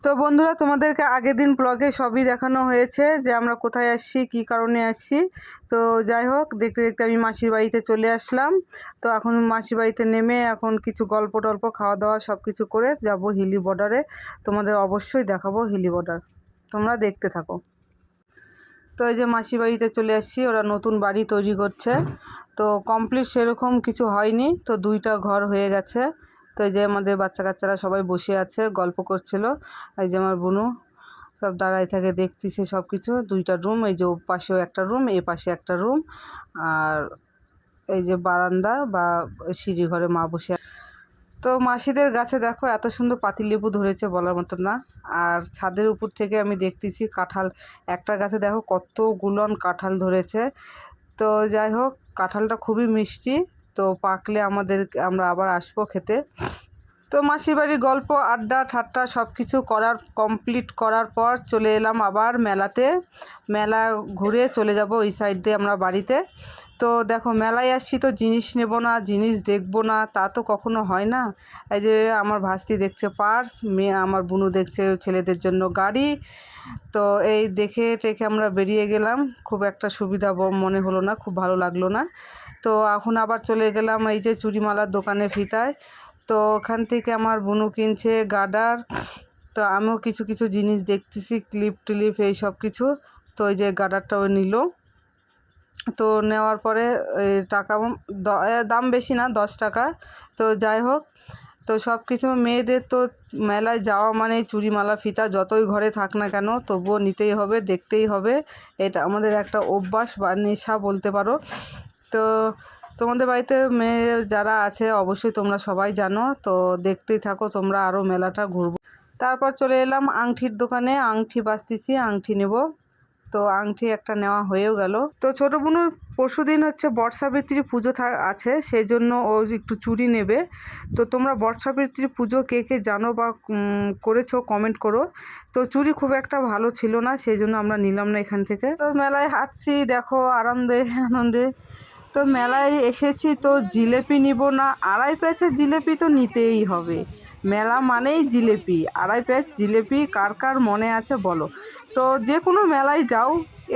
তো বন্ধুরা, তোমাদেরকে আগের দিন ব্লগে সবই দেখানো হয়েছে যে আমরা কোথায় আসছি, কি কারণে আসছি। তো যাই হোক, দেখতে দেখতে আমি মাসির বাড়িতে চলে আসলাম। তো এখন মাসির বাড়িতে নেমে এখন কিছু গল্প টল্প, খাওয়া দাওয়া সব কিছু করে যাব হিলি বর্ডারে। তোমাদের অবশ্যই দেখাবো হিলি বর্ডার, তোমরা দেখতে থাকো। তো এই যে মাসির বাড়িতে চলে আসছি, ওরা নতুন বাড়ি তৈরি করছে। তো কমপ্লিট সেরকম কিছু হয়নি, তো 2টা ঘর হয়ে গেছে। তো এই যে আমাদের বাচ্চা কাচ্চারা সবাই বসে আছে, গল্প করছিল। এই যে আমার বোনু সব দাঁড়ায় থাকে, দেখতেছে সব কিছু। 2টা রুম, এই যে ও পাশেও একটা রুম, এ পাশে একটা রুম, আর এই যে বারান্দা বা সিঁড়ি ঘরে মা বসে। তো মাসিদের গাছে দেখো এত সুন্দর পাতিলেবু ধরেছে, বলার মতো না। আর ছাদের উপর থেকে আমি দেখতেছি কাঁঠাল, একটা গাছে দেখো কতগুলো কাঁঠাল ধরেছে। তো যাই হোক, কাঁঠালটা খুবই মিষ্টি। তো পাকলে আমরা আবার আসবো খেতে। তো মাসির বাড়ির গল্প, আড্ডা ঠাট্টা সব কিছু কমপ্লিট করার পর চলে এলাম আবার মেলাতে। মেলা ঘুরে চলে যাব ওই সাইড দিয়ে আমরা বাড়িতে। তো দেখো, মেলায় আসছি তো জিনিস নেব না, জিনিস দেখবো না, তা তো কখনো হয় না। এই যে আমার ভাস্তি দেখছে পার্স, আমার বুনু দেখছে ছেলেদের জন্য গাড়ি। তো এই দেখে টেখে আমরা বেরিয়ে গেলাম। খুব একটা সুবিধা মনে হলো না, খুব ভালো লাগলো না। তো এখন আবার চলে গেলাম এই যে চুড়িমালার দোকানে ফিতায়। তো ওখান থেকে আমার বুনু কিনছে গার্ডার। তো আমিও কিছু কিছু জিনিস দেখতেছি, ক্লিপ টিলিপ এই সব কিছু। তো ওই যে গার্ডারটাও নিল। তো নেওয়ার পরে টাকা দাম বেশি না, 10 টাকা। তো যাই হোক, তো সব কিছু মেয়েদের তো মেলায় যাওয়া মানে চুড়িমালা ফিতা যতই ঘরে থাক না কেন, তবুও নিতেই হবে, দেখতেই হবে। এটা আমাদের একটা অভ্যাস বা নেশা বলতে পারো। তো তোমাদের বাড়িতে মেয়ে যারা আছে অবশ্যই তোমরা সবাই জানো। তো দেখতেই থাকো তোমরা, আরও মেলাটা ঘুরবো। তারপর চলে এলাম আংটির দোকানে, আংটি বাছতেছি, আংটি নেব। তো আংটি একটা নেওয়া হয়েও গেল। তো ছোটো বোনের পরশুদিন হচ্ছে বর্ষাবৃত্তির পুজো আছে, সেই জন্য ও একটু চুড়ি নেবে। তো তোমরা বর্ষাবৃত্তির পুজো কে কে জানো বা করেছো কমেন্ট করো। তো চুড়ি খুব একটা ভালো ছিল না, সেই জন্য আমরা নিলাম না এখান থেকে। তো মেলায় হাঁটছি দেখো, আনন্দে। তো মেলায় এসেছি, তো জিলেপি নিব না, 2.5 প্যাচের জিলেপি তো নিতেই হবে। মেলা মানেই জিলেপি, 2.5 প্যাচ জিলেপি কার কার মনে আছে বলো। তো যে কোনো মেলায় যাও,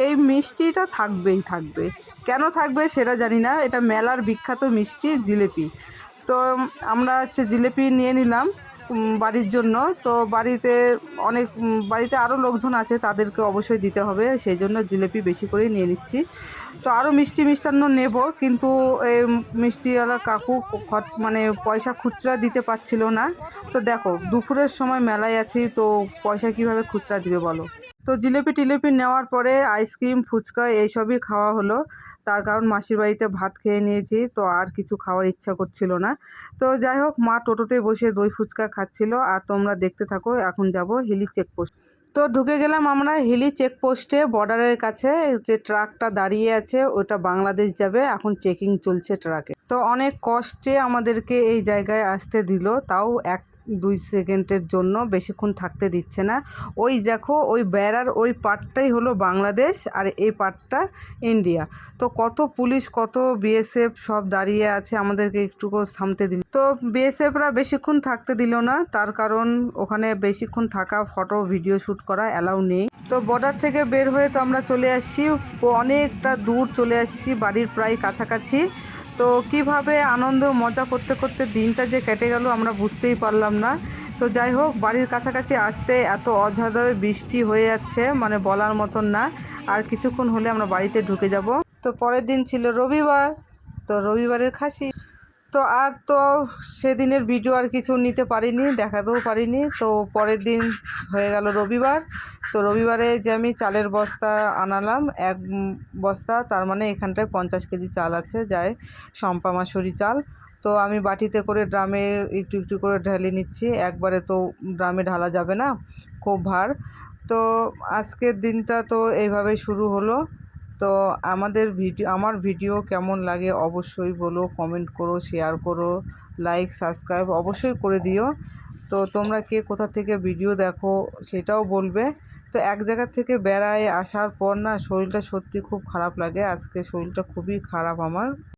এই মিষ্টিটা থাকবে। কেন থাকবে সেটা জানি না, এটা মেলার বিখ্যাত মিষ্টি জিলেপি। তো আমরা হচ্ছে জিলেপি নিয়ে নিলাম বাড়ির জন্য। তো বাড়িতে আরও লোকজন আছে, তাদেরকে অবশ্যই দিতে হবে, সেই জন্য জিলেপি বেশি করেই নিয়ে নিচ্ছি। তো আরও মিষ্টান্ন নেব, কিন্তু এই মিষ্টিওয়ালা কাকু মানে পয়সা খুচরা দিতে পারছিল না। তো দেখো, দুপুরের সময় মেলায় আছি, তো পয়সা কিভাবে খুচরা দিবে বলো। তো জিলেপি টিলেপি নেওয়ার পরে আইসক্রিম ফুচকা এইসবই খাওয়া হলো। তার কারণ মাসির বাড়িতে ভাত খেয়ে নিয়েছি, তো আর কিছু খাওয়ার ইচ্ছা করছিল না। তো যাই হোক, মা টোটোতে বসে দই ফুচকা খাচ্ছিল, আর তোমরা দেখতে থাকো। এখন যাব হিলি চেকপোস্ট। তো ঢুকে গেলাম আমরা হিলি চেকপোস্টে, বর্ডারের কাছে যে ট্রাকটা দাঁড়িয়ে আছে ওটা বাংলাদেশ যাবে, এখন চেকিং চলছে ট্রাকে। তো অনেক কষ্টে আমাদেরকে এই জায়গায় আসতে দিল, তাও 1-2 সেকেন্ডের জন্য, বেশিক্ষণ থাকতে দিচ্ছে না। ওই দেখো, ওই বেড়ার ওই পার্টটাই হলো বাংলাদেশ, আর এই পার্টটা ইন্ডিয়া। তো কত পুলিশ, কত বিএসএফ সব দাঁড়িয়ে আছে, আমাদেরকে একটুকু থামতে দিল। তো বিএসএফরা বেশিক্ষণ থাকতে দিল না, তার কারণ ওখানে বেশিক্ষণ থাকা, ফটো ভিডিও শ্যুট করা অ্যালাউ নেই। তো বর্ডার থেকে বের হয়ে তো আমরা চলে আসছি, অনেকটা দূর চলে আসছি, বাড়ির প্রায় কাছাকাছি। তো কিভাবে আনন্দ মজা করতে করতে দিনটা যে কেটে গেল আমরা বুঝতেই পারলাম না। তো যাই হোক, বাড়ির কাছাকাছি আসতে এত অঝারে বৃষ্টি হয়ে যাচ্ছে, মানে বলার মতন না। আর কিছুক্ষণ হলে আমরা বাড়িতে ঢুকে যাব। তো পরের দিন ছিল রবিবার, তো রবিবারের খাসি। তো সেদিনের ভিডিও আর কিছু নিতে পারিনি, দেখাতেও পারিনি। তো পরের দিন হয়ে গেল রবিবার। তো রবিবারে যে আমি চালের বস্তা আনালাম, 1 বস্তা, তার মানে এখানটায় 50 কেজি চাল আছে, যায় শম্পা মাসুরি চাল। তো আমি বাটিতে করে ড্রামে একটু একটু করে ঢেলে নিচ্ছি, একবারে তো ড্রামে ঢালা যাবে না, খুব ভার। তো আজকের দিনটা তো এইভাবেই শুরু হলো। তো আমার ভিডিও কেমন লাগে অবশ্যই বলো, কমেন্ট করো, শেয়ার করো, লাইক সাবস্ক্রাইব অবশ্যই করে দিও। তো তোমরা কে কোথা থেকে ভিডিও দেখো সেটাও বলবে। তো এক জায়গা থেকে বেড়ায় আসার পর না, শরীরটা সত্যি খুব খারাপ লাগে, আজকে শরীরটা খুবই খারাপ আমার।